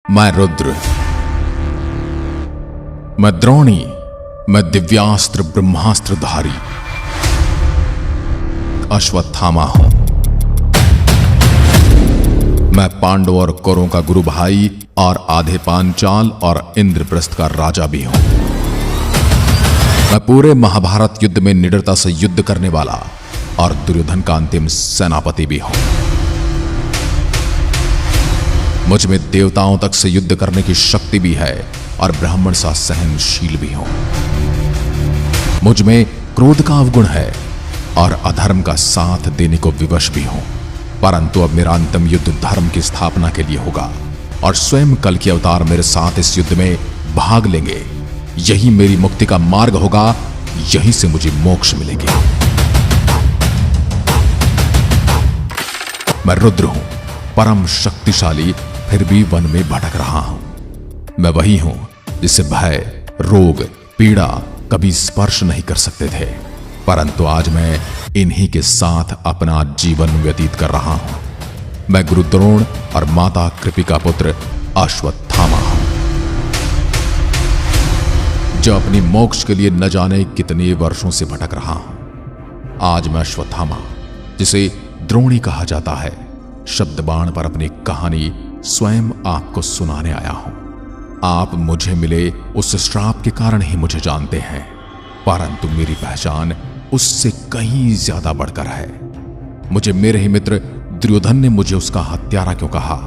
मैं रुद्र, मैं द्रोणी, मैं दिव्यास्त्र ब्रह्मास्त्रधारी अश्वत्थामा हूं। मैं पांडव और कौरवों का गुरु भाई और आधे पांचाल और इंद्रप्रस्थ का राजा भी हूं। मैं पूरे महाभारत युद्ध में निडरता से युद्ध करने वाला और दुर्योधन का अंतिम सेनापति भी हूं। मुझ में देवताओं तक से युद्ध करने की शक्ति भी है और ब्राह्मण सा सहनशील भी हूं। मुझ में क्रोध का अवगुण है और अधर्म का साथ देने को विवश भी हूं। परंतु अब मेरा अंतिम युद्ध धर्म की स्थापना के लिए होगा और स्वयं कल की अवतार मेरे साथ इस युद्ध में भाग लेंगे। यही मेरी मुक्ति का मार्ग होगा, यहीं से मुझे मोक्ष मिलेगा। मैं रुद्र हूं, परम शक्तिशाली, फिर भी वन में भटक रहा हूं। मैं वही हूं जिसे भय, रोग, पीड़ा कभी स्पर्श नहीं कर सकते थे, परंतु आज मैं इन्हीं के साथ अपना जीवन व्यतीत कर रहा हूं। मैं गुरु द्रोण और माता कृपि का पुत्र अश्वत्थामा हूं, जो अपनी मोक्ष के लिए न जाने कितने वर्षों से भटक रहा हूं। आज मैं अश्वत्थामा, जिसे द्रोणी कहा जाता है, शब्द बाण पर अपनी कहानी स्वयं आपको सुनाने आया हूं। आप मुझे मिले उस श्राप के कारण ही मुझे जानते हैं, परंतु मेरी पहचान उससे कहीं ज्यादा बढ़कर है। मुझे मेरे ही मित्र दुर्योधन ने मुझे उसका हत्यारा क्यों कहा?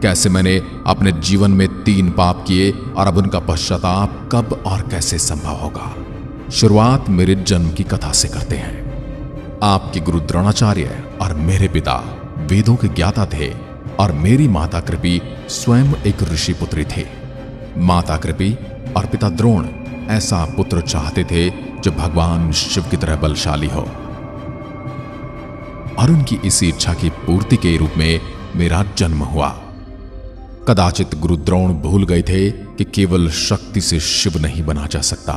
कैसे मैंने अपने जीवन में 3 पाप किए और अब उनका पश्चाताप कब और कैसे संभव होगा? शुरुआत मेरे जन्म की कथा से करते हैं। आपके गुरु द्रोणाचार्य और मेरे पिता वेदों के ज्ञाता थे और मेरी माता कृपि स्वयं एक ऋषि पुत्री थे। माता कृपि और पिता द्रोण ऐसा पुत्र चाहते थे जो भगवान शिव की तरह बलशाली हो, और उनकी इसी इच्छा की पूर्ति के रूप में मेरा जन्म हुआ। कदाचित गुरु द्रोण भूल गए थे कि केवल शक्ति से शिव नहीं बना जा सकता।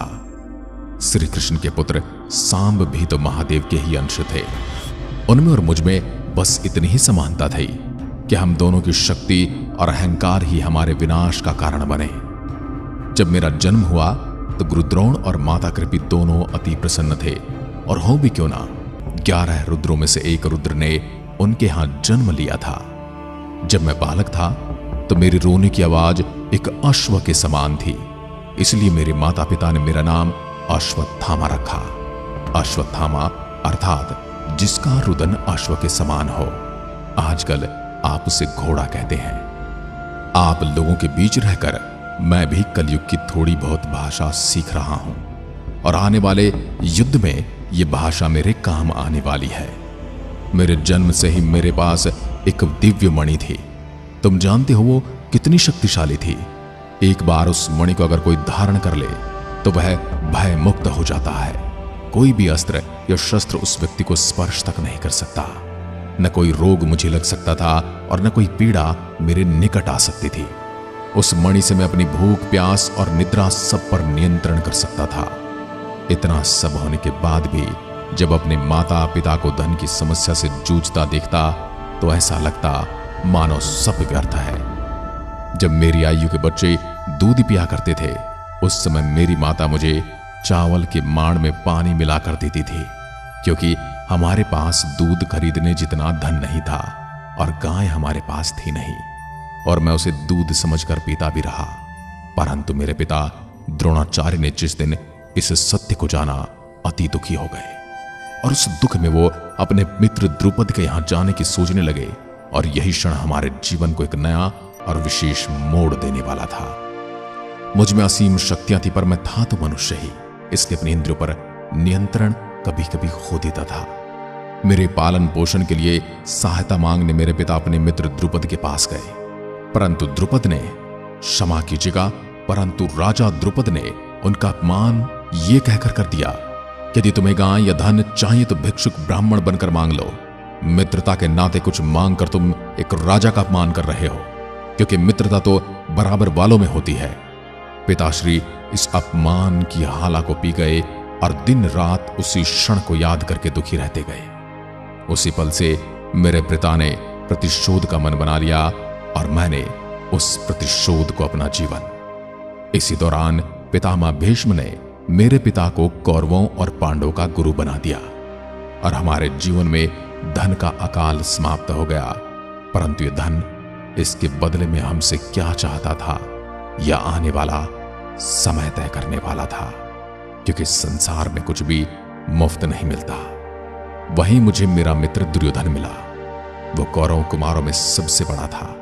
श्री कृष्ण के पुत्र सांब भी तो महादेव के ही अंश थे। उनमें और मुझ में बस इतनी ही समानता थी कि हम दोनों की शक्ति और अहंकार ही हमारे विनाश का कारण बने। जब मेरा जन्म हुआ तो गुरु द्रोण और माता कृपि दोनों अति प्रसन्न थे, और हो भी क्यों ना, 11 रुद्रों में से एक रुद्र ने उनके यहां जन्म लिया था। जब मैं बालक था तो मेरी रोने की आवाज एक अश्व के समान थी, इसलिए मेरे माता पिता ने मेरा नाम अश्वत्थामा रखा। अश्वत्थामा अर्थात जिसका रुदन अश्व के समान हो। आजकल आप उसे घोड़ा कहते हैं। आप लोगों के बीच रहकर मैं भी कलयुग की थोड़ी बहुत भाषा सीख रहा हूं, और आने वाले युद्ध में यह भाषा मेरे काम आने वाली है। मेरे जन्म से ही मेरे पास एक दिव्य मणि थी। तुम जानते हो वो कितनी शक्तिशाली थी। एक बार उस मणि को अगर कोई धारण कर ले तो वह भय मुक्त हो जाता है। कोई भी अस्त्र या शस्त्र उस व्यक्ति को स्पर्श तक नहीं कर सकता। न कोई रोग मुझे लग सकता था और न कोई पीड़ा मेरे निकट आ सकती थी। उस मणि से मैं अपनी भूख, प्यास और निद्रा सब पर नियंत्रण कर सकता था। इतना सब होने के बाद भी जब अपने माता पिता को धन की समस्या से जूझता देखता तो ऐसा लगता मानो सब व्यर्थ है। जब मेरी आयु के बच्चे दूध पिया करते थे, उस समय मेरी माता मुझे चावल के माड़ में पानी मिलाकर देती थी, क्योंकि हमारे पास दूध खरीदने जितना धन नहीं था और गाय हमारे पास थी नहीं, और मैं उसे दूध समझकर पीता भी रहा। परंतु मेरे पिता द्रोणाचार्य ने जिस दिन इस सत्य को जाना, अति दुखी हो गए, और उस दुख में वो अपने मित्र द्रुपद के यहां जाने की सोचने लगे, और यही क्षण हमारे जीवन को एक नया और विशेष मोड़ देने वाला था। मुझ में असीम शक्तियां थी, पर मैं था तो मनुष्य ही, इसलिए अपने इंद्रियों पर नियंत्रण कभी कभी खो देता था। मेरे पालन पोषण के लिए सहायता मांगने मेरे पिता अपने मित्र द्रुपद के पास गए, परंतु द्रुपद ने, क्षमा कीजिएगा, परंतु राजा द्रुपद ने उनका अपमान ये कहकर कर दिया कि यदि तुम्हें गाय या धन चाहिए तो भिक्षुक ब्राह्मण बनकर मांग लो। मित्रता के नाते कुछ मांग कर तुम एक राजा का अपमान कर रहे हो, क्योंकि मित्रता तो बराबर वालों में होती है। पिताश्री इस अपमान की हाला को पी गए और दिन रात उसी क्षण को याद करके दुखी रहते गए। उसी पल से मेरे पिता ने प्रतिशोध का मन बना लिया और मैंने उस प्रतिशोध को अपना जीवन। इसी दौरान पितामह भीष्म ने मेरे पिता को कौरवों और पांडवों का गुरु बना दिया और हमारे जीवन में धन का अकाल समाप्त हो गया। परंतु यह धन इसके बदले में हमसे क्या चाहता था, यह आने वाला समय तय करने वाला था, क्योंकि संसार में कुछ भी मुफ्त नहीं मिलता। वहीं मुझे मेरा मित्र दुर्योधन मिला। वो कौरव कुमारों में सबसे बड़ा था,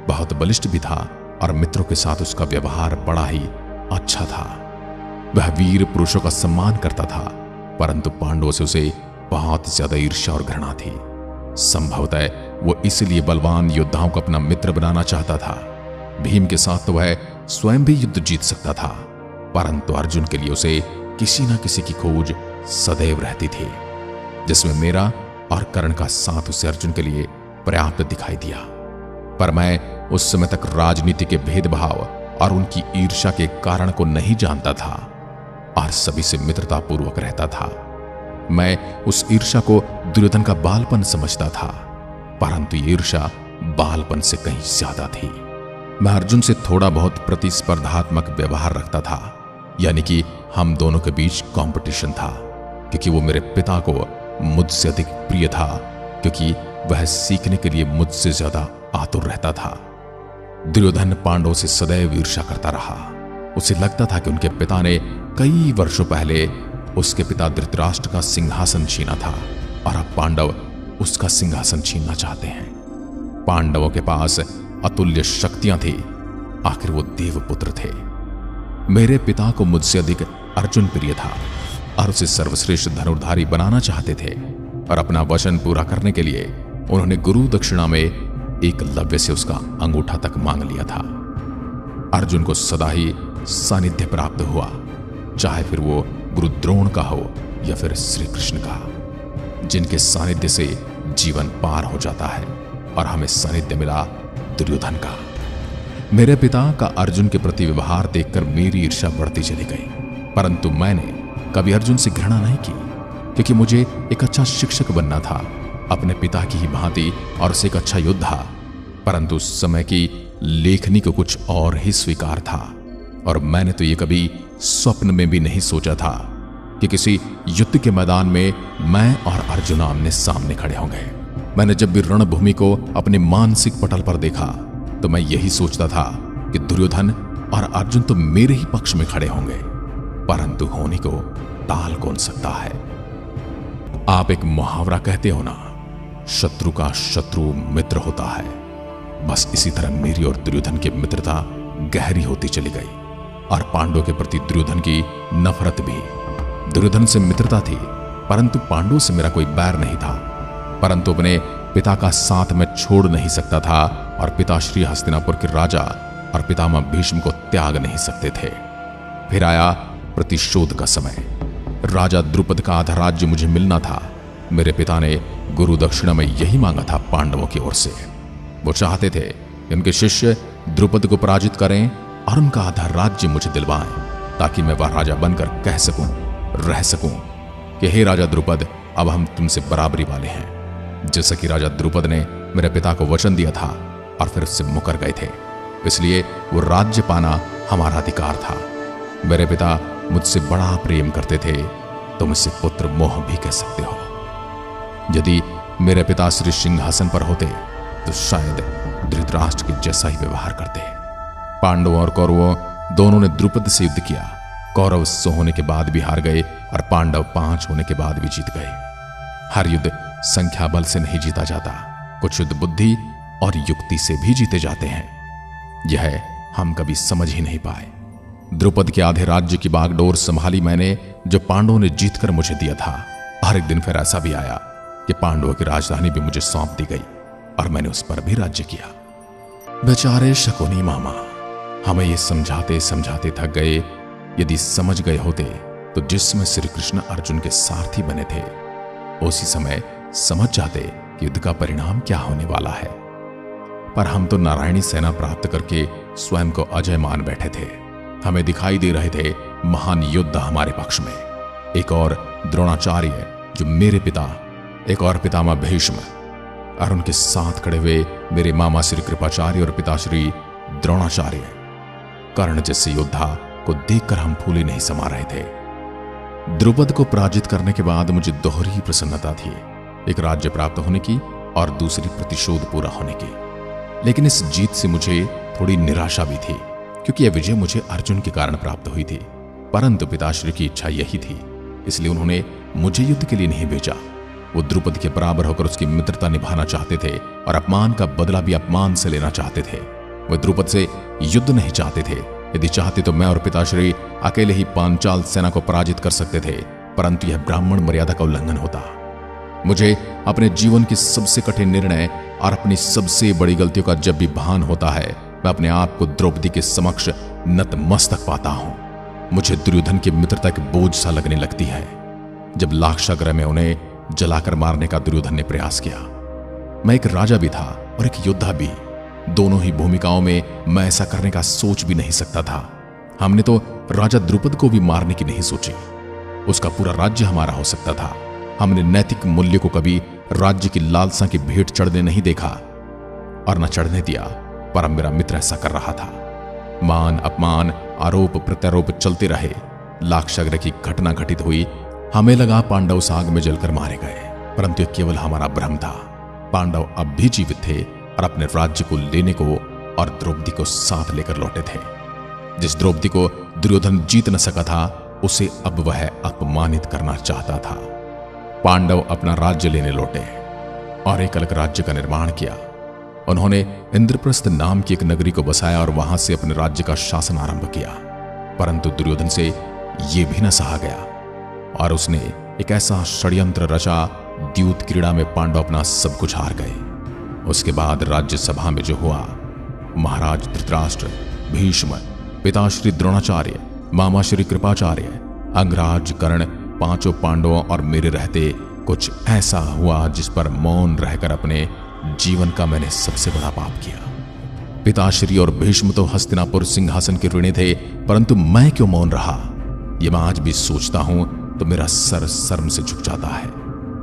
बहुत बलिष्ठ भी था और मित्रों के साथ उसका व्यवहार बड़ा ही अच्छा था। वह वीर पुरुषों का सम्मान करता था, परंतु पांडवों से उसे बहुत ज्यादा ईर्ष्या और घृणा थी। संभवतः वो इसलिए बलवान योद्धाओं को अपना मित्र बनाना चाहता था। भीम के साथ तो वह स्वयं भी युद्ध जीत सकता था, परंतु अर्जुन के लिए उसे किसी न किसी की खोज सदैव रहती थी, जिसमें मेरा और कर्ण का साथ उसे अर्जुन के लिए पर्याप्त दिखाई दिया। पर मैं उस समय तक राजनीति के भेदभाव और उनकी ईर्ष्या के कारण को नहीं जानता था और सभी से मित्रता पूर्वक रहता था। मैं उस ईर्ष्या को दुर्योधन का बालपन समझता था, परंतु ये ईर्ष्या बालपन से कहीं ज्यादा थी। मैं अर्जुन से थोड़ा बहुत प्रतिस्पर्धात्मक व्यवहार रखता था, यानी कि हम दोनों के बीच कंपटीशन था, क्योंकि वो मेरे पिता को मुझसे अधिक प्रिय था, क्योंकि वह सीखने के लिए मुझसे ज्यादा आतुर रहता था। दुर्योधन पांडवों से सदैव ईर्ष्या करता रहा। उसे लगता था कि उनके पिता ने कई वर्षों पहले उसके पिता धृतराष्ट्र का सिंहासन छीना था और अब पांडव उसका सिंहासन छीनना चाहते हैं। पांडवों के पास अतुल्य शक्तियां थी, आखिर वो देवपुत्र थे। मेरे पिता को मुझसे अधिक अर्जुन प्रिय था और उसे सर्वश्रेष्ठ धनुर्धारी बनाना चाहते थे, और अपना वचन पूरा करने के लिए उन्होंने गुरु दक्षिणा में एकलव्य से उसका अंगूठा तक मांग लिया था। अर्जुन को सदा ही सानिध्य प्राप्त हुआ, चाहे फिर वो गुरु द्रोण का हो या फिर श्री कृष्ण का, जिनके सानिध्य से जीवन पार हो जाता है, और हमें सानिध्य मिला दुर्योधन का। मेरे पिता का अर्जुन के प्रति व्यवहार देखकर मेरी ईर्ष्या बढ़ती चली गई, परंतु मैंने कभी अर्जुन से घृणा नहीं की, क्योंकि मुझे एक अच्छा शिक्षक बनना था, अपने पिता की ही भांति, और उसे एक अच्छा योद्धा। परंतु उस समय की लेखनी को कुछ और ही स्वीकार था, और मैंने तो ये कभी स्वप्न में भी नहीं सोचा था कि किसी युद्ध के मैदान में मैं और अर्जुन आमने सामने खड़े होंगे। मैंने जब भी रणभूमि को अपने मानसिक पटल पर देखा तो मैं यही सोचता था कि दुर्योधन और अर्जुन तो मेरे ही पक्ष में खड़े होंगे, परंतु होने को टाल कौन सकता है। आप एक मुहावरा कहते हो ना, शत्रु का शत्रु मित्र होता है। बस इसी तरह मेरी और दुर्योधन की मित्रता गहरी होती चली गई, और पांडवों के प्रति दुर्योधन की नफरत भी। दुर्योधन से मित्रता थी, परंतु पांडवों से मेरा कोई बैर नहीं था। परंतु अपने पिता का साथ मैं छोड़ नहीं सकता था, और पिताश्री हस्तिनापुर के राजा और पितामह भीष्म को त्याग नहीं सकते थे। फिर आया प्रतिशोध का समय। राजा द्रुपद का आधा राज्य मुझे मिलना था। मेरे पिता ने गुरु दक्षिणा में यही मांगा था पांडवों की ओर से। वो चाहते थे कि उनके शिष्य द्रुपद को पराजित करें और उनका आधा राज्य मुझे दिलवाएं, ताकि मैं वह राजा बनकर कह सकूं, रह सकूं कि हे राजा द्रुपद, अब हम तुमसे बराबरी वाले हैं। जैसा कि राजा द्रुपद ने मेरे पिता को वचन दिया था और फिर उससे मुकर गए थे, इसलिए वो राज्य पाना हमारा अधिकार था। मेरे पिता मुझसे बड़ा प्रेम करते थे, तुम इसे पुत्र मोह भी कह सकते हो। यदि मेरे पिता श्री सिंहासन पर होते तो शायद धृतराष्ट्र के जैसा ही व्यवहार करते। पांडवों और कौरवों दोनों ने द्रुपद से युद्ध किया। कौरव 100 होने के बाद भी हार गए और पांडव 5 होने के बाद भी जीत गए। हर युद्ध संख्या बल से नहीं जीता जाता, कुछ युद्ध बुद्धि और युक्ति से भी जीते जाते हैं। यह हम कभी समझ ही नहीं पाए। द्रुपद के आधे राज्य की बागडोर संभाली मैंने, जो पांडवों ने जीतकर मुझे दिया था। हर एक दिन फिर ऐसा भी आया कि पांडवों की राजधानी भी मुझे सौंप दी गई और मैंने उस पर भी राज्य किया। बेचारे शकुनी मामा हमें ये समझाते समझाते थक गए। यदि समझ गए होते तो जिसमें श्री कृष्ण अर्जुन के सारथी बने थे, उसी समय समझ जाते कि युद्ध का परिणाम क्या होने वाला है। पर हम तो नारायणी सेना प्राप्त करके स्वयं को अजय मान बैठे थे। हमें दिखाई दे रहे थे महान योद्धा हमारे पक्ष में, एक और द्रोणाचार्य जो मेरे पिता, एक और पितामह भीष्म, और उनके साथ खड़े हुए मेरे मामा श्री कृपाचार्य और पिताश्री द्रोणाचार्य, कर्ण जैसे योद्धा को देखकर हम फूले नहीं समा रहे थे। द्रुपद को पराजित करने के बाद मुझे दोहरी प्रसन्नता थी, एक राज्य प्राप्त होने की और दूसरी प्रतिशोध पूरा होने की। लेकिन इस जीत से मुझे थोड़ी निराशा भी थी, क्योंकि यह विजय मुझे अर्जुन के कारण प्राप्त हुई थी। परंतु पिताश्री की इच्छा यही थी, इसलिए उन्होंने मुझे युद्ध के लिए नहीं भेजा। वो द्रुपद के बराबर होकर उसकी मित्रता निभाना चाहते थे और अपमान का बदला भी अपमान से लेना चाहते थे। वे द्रुपद से युद्ध नहीं चाहते थे। यदि चाहते तो मैं और पिताश्री अकेले ही पांचाल सेना को पराजित कर सकते थे, परंतु यह ब्राह्मण मर्यादा का उल्लंघन होता। मुझे अपने जीवन की सबसे कठिन निर्णय और अपनी सबसे बड़ी गलतियों का जब भी भान होता है, मैं अपने आप को द्रौपदी के समक्ष नतमस्तक पाता हूं। मुझे दुर्योधन की मित्रता के बोझ सा लगने लगती है। जब लाक्षागृह में उन्हें जलाकर मारने का दुर्योधन ने प्रयास किया, मैं एक राजा भी था और एक योद्धा भी। दोनों ही भूमिकाओं में मैं ऐसा करने का सोच भी नहीं सकता था। हमने तो राजा द्रुपद को भी मारने की नहीं सोची। उसका पूरा राज्य हमारा हो सकता था। हमने नैतिक मूल्य को कभी राज्य की लालसा की भेंट चढ़ने नहीं देखा और न चढ़ने दिया, पर अब मेरा मित्र ऐसा कर रहा था। मान अपमान, आरोप प्रत्यारोप चलते रहे। लाक्षागृह की घटना घटित हुई। हमें लगा पांडव साग में जलकर मारे गए, परंतु यह केवल हमारा भ्रम था। पांडव अब भी जीवित थे और अपने राज्य को लेने को और द्रौपदी को साथ लेकर लौटे थे। जिस द्रौपदी को दुर्योधन जीत न सका था, उसे अब वह अपमानित करना चाहता था। पांडव अपना राज्य लेने लौटे और एक अलग राज्य का निर्माण किया। उन्होंने इंद्रप्रस्थ नाम की एक नगरी को बसाया और वहां से अपने राज्य का शासन आरंभ किया। परंतु दुर्योधन से यह भी न सहा गया और उसने एक ऐसा षड्यंत्र रचा, द्यूत क्रीड़ा में पांडव अपना सब कुछ हार गए। उसके बाद राज्यसभा में जो हुआ, महाराज धृतराष्ट्र, भीष्म, पिताश्री द्रोणाचार्य, मामाश्री कृपाचार्य, अंगराज, कर्ण, पांचों पांडवों और मेरे रहते कुछ ऐसा हुआ जिस पर मौन रहकर अपने जीवन का मैंने सबसे बड़ा पाप किया। पिताश्री और भीष्म तो हस्तिनापुर सिंहासन के ऋणी थे, परंतु मैं क्यों मौन रहा, यह मैं आज भी सोचता हूं तो मेरा सर शर्म से झुक जाता है।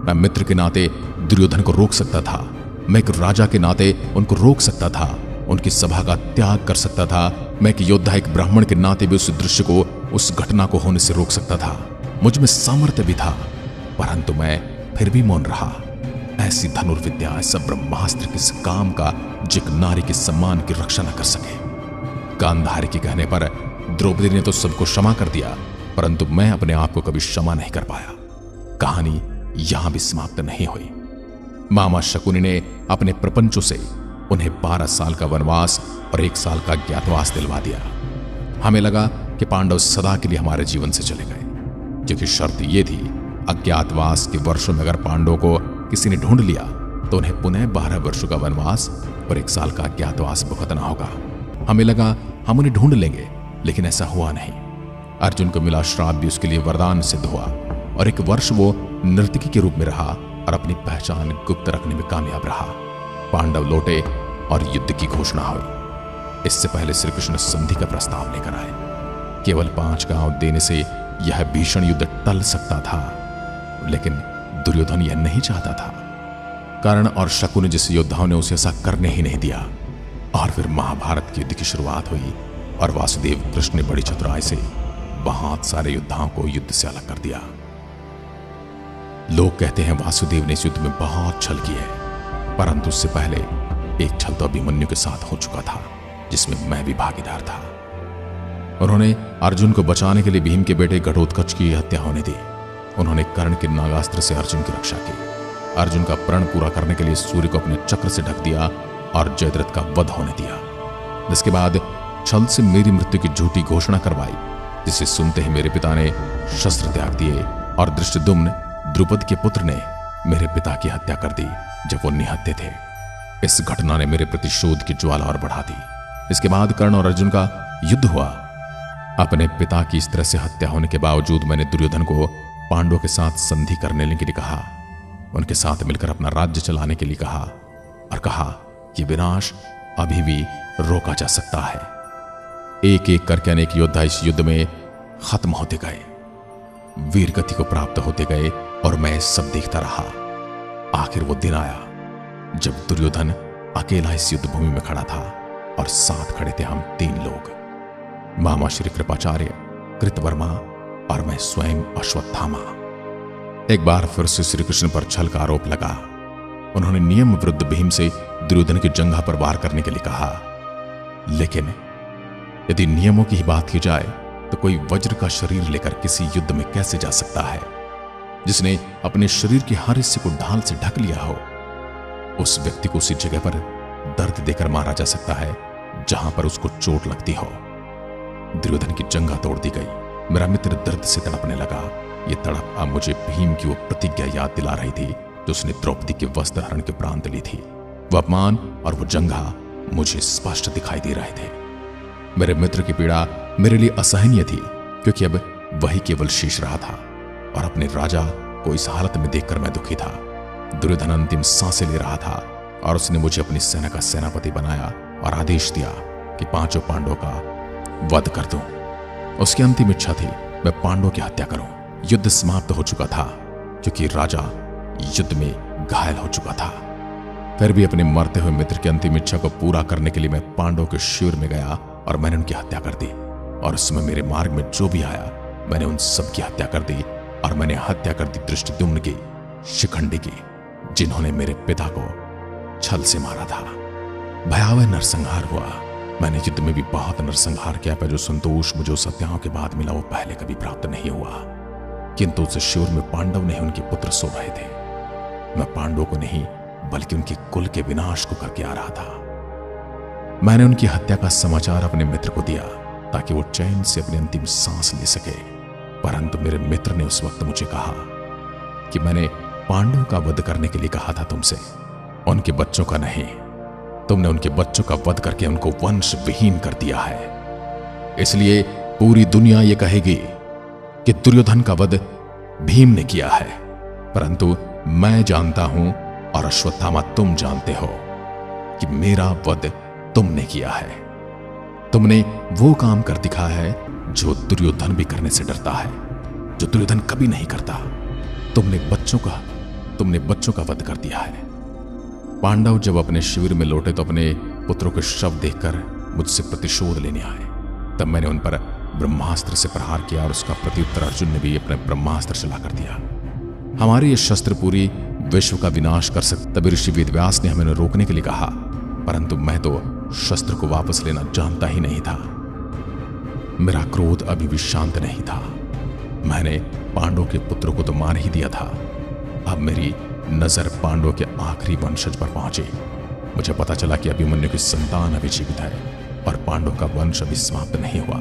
मैं मित्र के नाते दुर्योधन को रोक सकता था, मैं एक राजा के नाते उनको रोक सकता था, उनकी सभा का त्याग कर सकता था। मैं एक योद्धा, एक ब्राह्मण के नाते भी उस दृश्य को, उस घटना को होने से रोक सकता था। मुझ में सामर्थ्य भी था, परंतु मैं फिर भी मौन रहा। ऐसी धनुर्विद्या, ऐसा ब्रह्मास्त्र किस काम का जो एक नारी के सम्मान की रक्षा न कर सके। गांधारी के कहने पर द्रौपदी ने तो सबको क्षमा कर दिया, परंतु मैं अपने आप को कभी क्षमा नहीं कर पाया। कहानी यहां भी समाप्त नहीं हुई। मामा शकुनी ने अपने प्रपंचों से उन्हें 12 साल का वनवास और 1 साल का ज्ञातवास दिलवा दिया। हमें लगा कि पांडव सदा के लिए हमारे जीवन से चले गए, क्योंकि शर्त यह थी, अज्ञातवास के वर्षों में अगर पांडवों को किसी ने ढूंढ लिया तो उन्हें पुनः 12 वर्षों का वनवास और 1 साल का अज्ञातवास भुगतना होगा। हमें लगा हम उन्हें ढूंढ लेंगे, लेकिन ऐसा हुआ नहीं। अर्जुन को मिला श्राप भी उसके लिए वरदान सिद्ध हुआ और 1 वर्ष वो नर्तकी के रूप में रहा और अपनी पहचान गुप्त रखने में कामयाब रहा। पांडव लौटे और युद्ध की घोषणा हुई। इससे पहले श्री कृष्ण संधि का प्रस्ताव लेकर आए। केवल 5 गांव देने से यह भीषण युद्ध टल सकता था, लेकिन दुर्योधन यह नहीं चाहता था। कर्ण और शकुनि जैसे योद्धाओं ने उसे ऐसा करने ही नहीं दिया। और फिर महाभारत के युद्ध की शुरुआत हुई और वासुदेव कृष्ण ने बड़ी चतुराई से बहुत सारे योद्धाओं को युद्ध से अलग कर दिया। लोग कहते हैं वासुदेव ने इस युद्ध में बहुत छल की है, परंतु उससे पहले एक छल तो अभिमन्यु के साथ हो चुका था, जिसमें मैं भी भागीदार था। उन्होंने अर्जुन को बचाने के लिए भीम के बेटे घटोत्कच की हत्या होने दी। उन्होंने कर्ण के नागास्त्र से अर्जुन की रक्षा की। अर्जुन का प्रण पूरा करने के लिए सूर्य को अपने चक्र से ढक दिया और जयद्रथ का वध होने दिया। जिसके बाद छल से मेरी मृत्यु की झूठी घोषणा करवाई, जिसे सुनते ही मेरे पिता ने शस्त्र त्याग दिए और धृष्टद्युम्न, द्रुपद के पुत्र, ने मेरे पिता की हत्या कर दी जब वो निहत्थे थे। इस घटना ने मेरे प्रतिशोध की ज्वाला और बढ़ा दी। इसके बाद कर्ण और अर्जुन का युद्ध हुआ। अपने पिता की इस तरह से हत्या होने के बावजूद मैंने दुर्योधन को पांडवों के साथ संधि करने के लिए कहा, उनके साथ मिलकर अपना राज्य चलाने के लिए कहा और कहा कि विनाश अभी भी रोका जा सकता है। एक एक करके अनेक योद्धा इस युद्ध में खत्म होते गए, वीर गति को प्राप्त होते गए और मैं सब देखता रहा। आखिर वो दिन आया जब दुर्योधन अकेला इस युद्ध भूमि में खड़ा था और साथ खड़े थे हम 3 लोग, मामा श्री कृपाचार्य, कृतवर्मा और मैं स्वयं अश्वत्थामा। एक बार फिर से श्री कृष्ण पर छल का आरोप लगा। उन्होंने नियम विरुद्ध भीम से दुर्योधन की जंघा पर वार करने के लिए कहा, लेकिन यदि नियमों की ही बात की जाए तो कोई वज्र का शरीर लेकर किसी युद्ध में कैसे जा सकता है? जिसने अपने शरीर के हर हिस्से को ढाल से ढक लिया हो, उस व्यक्ति को उसी जगह पर दर्द देकर मारा जा सकता है जहां पर उसको चोट लगती हो। दुर्योधन की जंघा तोड़ दी गई। मेरा मित्र दर्द से तड़पने लगा। यह तड़प अब मुझे भीम की वो प्रतिज्ञा याद दिला रही थी जो उसने द्रौपदी के वस्त्र हरण के उपरांत ली थी। वह अपमान और वो जंघा मुझे स्पष्ट दिखाई दे रहे थे। मेरे मित्र की पीड़ा मेरे लिए असहनीय थी, क्योंकि अब वही केवल शेष रहा था और अपने राजा को इस हालत में देखकर मैं दुखी था। दुर्योधन अंतिम सांसें ले रहा था और उसने मुझे अपनी सेना का सेनापति बनाया और आदेश दिया कि 5 पांडवों का वध कर दूं। उसकी अंतिम इच्छा थी मैं पांडवों की हत्या करूं। युद्ध समाप्त हो चुका था क्योंकि राजा युद्ध में घायल हो चुका था। फिर भी अपने मरते हुए मित्र की अंतिम इच्छा को पूरा करने के लिए मैं पांडवों के शिविर में गया और मैंने उनकी हत्या कर दी। और उसमें मेरे मार्ग में जो भी आया मैंने उन सब की हत्या कर दी। और मैंने हत्या कर दी धृष्टद्युम्न की, शिखंडी की, जिन्होंने मेरे पिता को छल से मारा था। भयावह नरसंहार हुआ। मैंने युद्ध में भी बहुत नरसंहार किया, पर जो संतोष मुझे उस हत्याओं के बाद मिला वो पहले कभी प्राप्त नहीं हुआ। किंतु उस शिविर में पांडव नहीं उनके पुत्र सो रहे थे। मैं पांडवों को नहीं बल्कि उनके कुल के विनाश को करके आ रहा था। मैंने उनकी हत्या का समाचार अपने मित्र को दिया ताकि वो चैन से अपनी अंतिम सांस ले सके। परंतु मेरे मित्र ने उस वक्त मुझे कहा कि मैंने पांडवों का वध करने के लिए कहा था तुमसे, उनके बच्चों का नहीं। तुमने उनके बच्चों का वध करके उनको वंश विहीन कर दिया है। इसलिए पूरी दुनिया ये कहेगी कि दुर्योधन का वध भीम ने किया है। परंतु मैं जानता हूं और अश्वत्थामा तुम जानते हो कि मेरा वध तुमने किया है। तुमने वो काम कर दिखा है जो दुर्योधन भी करने से डरता है, जो दुर्योधन कभी नहीं करता। तुमने बच्चों का वध कर दिया है। पांडव जब अपने शिविर में लौटे तो अपने पुत्रों के शव देखकर मुझसे प्रतिशोध लेने आए। तब मैंने उन पर ब्रह्मास्त्र से प्रहार किया और उसका प्रत्युत्तर अर्जुन ने भी अपने ब्रह्मास्त्र चला कर दिया। हमारे ये शस्त्र पूरी विश्व का विनाश कर सकते। तभी ऋषि वेदव्यास ने हमें रोकने के लिए कहा, परंतु मैं तो शस्त्र को वापस लेना जानता ही नहीं था। मेरा क्रोध अभी भी शांत नहीं था। मैंने पांडवों के पुत्रों को तो मार ही दिया था। अब मेरी नजर पांडवों के आखिरी वंशज पर पहुंची। मुझे पता चला कि अभिमन्यु की संतान अभी जीवित है और पांडव का वंश अभी समाप्त नहीं हुआ।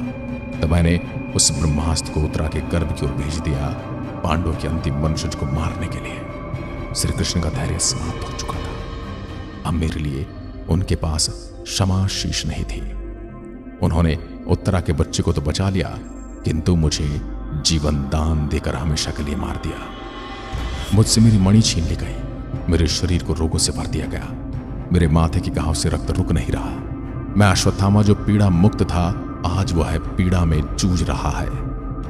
तब मैंने उस ब्रह्मास्त्र को उत्तरा के गर्भ की ओर भेज दिया, पांडवों के अंतिम वंशज को मारने के लिए। श्री कृष्ण का धैर्य समाप्त हो चुका था। अब मेरे लिए उनके पास क्षमा शीश नहीं थी। उन्होंने उत्तरा के बच्चे को तो बचा लिया, किंतु मुझे जीवन दान देकर हमेशा के लिए मार दिया। मुझसे मेरी मणि छीन ली गई। मेरे शरीर को रोगों से भर दिया गया। मेरे माथे के घाव से रक्त रुक नहीं रहा। मैं अश्वत्थामा जो पीड़ा मुक्त था, आज वह पीड़ा में जूझ रहा है।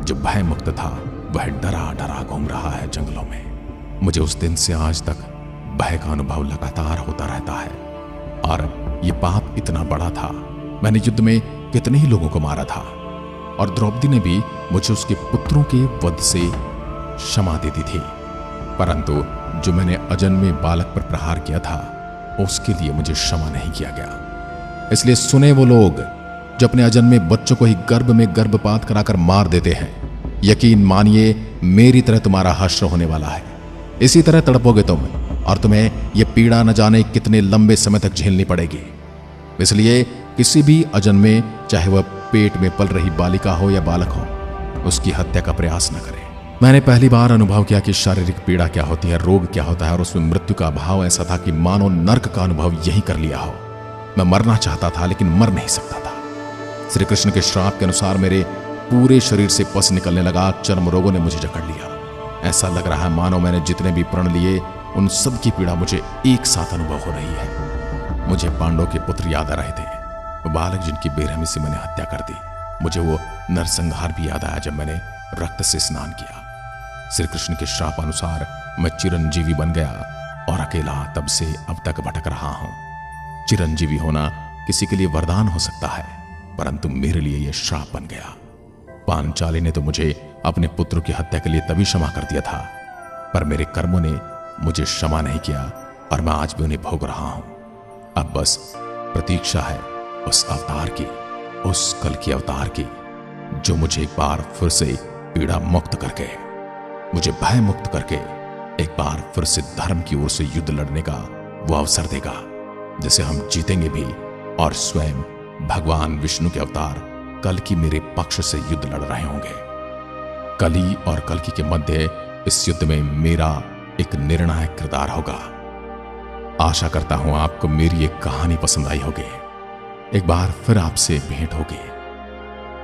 जो भय मुक्त था वह डरा डरा घूम रहा है जंगलों में। मुझे उस दिन से आज तक भय का अनुभव लगातार होता रहता है। और यह पाप इतना बड़ा था। मैंने युद्ध में कितने ही लोगों को मारा था और द्रौपदी ने भी मुझे उसके पुत्रों के वध से क्षमा दे दी थी। परंतु जो मैंने अजन्मे बालक पर प्रहार किया था उसके लिए मुझे क्षमा नहीं किया गया। इसलिए सुने वो लोग जो अपने अजन्मे बच्चों को ही गर्भ में गर्भपात कराकर मार देते हैं, यकीन मानिए मेरी तरह तुम्हारा हश्र होने वाला है। इसी तरह तड़पोगे तुम और तुम्हें यह पीड़ा न जाने कितने लंबे समय तक झेलनी पड़ेगी। इसलिए किसी भी अजन्मे, चाहे वह पेट में पल रही बालिका हो या बालक हो, उसकी हत्या का प्रयास न करें। मैंने पहली बार अनुभव किया कि शारीरिक पीड़ा क्या होती है, रोग क्या होता है, और उसमें मृत्यु का अभाव ऐसा था कि मानो नर्क का अनुभव यही कर लिया हो। मैं मरना चाहता था लेकिन मर नहीं सकता था। श्री कृष्ण के श्राप के अनुसार मेरे पूरे शरीर से पस निकलने लगा। चर्म रोगों ने मुझे जकड़ लिया। ऐसा लग रहा है मानो मैंने जितने भी प्रण लिए उन सब की पीड़ा मुझे एक साथ अनुभव हो रही है। मुझे पांडवों के पुत्र याद आ रहे थे, वो बालक जिनकी बेरहमी से मैंने हत्या कर दी। मुझे वो नरसंहार भी याद आया जब मैंने रक्त से स्नान किया। श्री कृष्ण के श्राप अनुसार मैं चिरंजीवी बन गया और अकेला तब से अब तक भटक रहा हूं। चिरंजीवी होना किसी के लिए वरदान हो सकता है, परंतु मेरे लिए यह श्राप बन गया। पांचाली ने तो मुझे अपने पुत्र की हत्या के लिए तभी क्षमा कर दिया था, पर मेरे कर्मों ने मुझे क्षमा नहीं किया और मैं आज भी उन्हें भोग रहा हूं। अब बस प्रतीक्षा है उस अवतार की, उस कल्कि अवतार की, जो मुझे एक बार फिर से पीड़ा मुक्त करके, मुझे भय मुक्त करके एक बार फिर से धर्म की ओर से युद्ध लड़ने का वो अवसर देगा, जिसे हम जीतेंगे भी और स्वयं भगवान विष्णु के अवतार कल्कि मेरे पक्ष से युद्ध लड़ रहे होंगे। कली और कल्कि के मध्य इस युद्ध में मेरा एक निर्णायक किरदार होगा। आशा करता हूं आपको मेरी एक कहानी पसंद आई होगी। एक बार फिर आपसे भेंट होगी,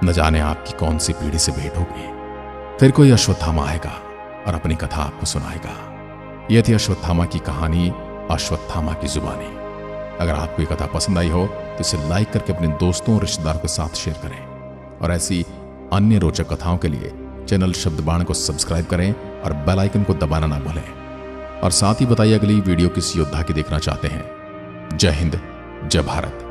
न जाने आपकी कौन सी पीढ़ी से भेंट होगी। फिर कोई अश्वत्थामा आएगा और अपनी कथा आपको सुनाएगा। यह थी अश्वत्थामा की कहानी, अश्वत्थामा की जुबानी। अगर आपको ये कथा पसंद आई हो तो इसे लाइक करके अपने दोस्तों और रिश्तेदारों के साथ शेयर करें और ऐसी अन्य रोचक कथाओं के लिए चैनल शब्दबाण को सब्सक्राइब करें और बेल आइकन को दबाना ना भूलें। और साथ ही बताइए अगली वीडियो किस योद्धा की देखना चाहते हैं। जय हिंद, जय भारत।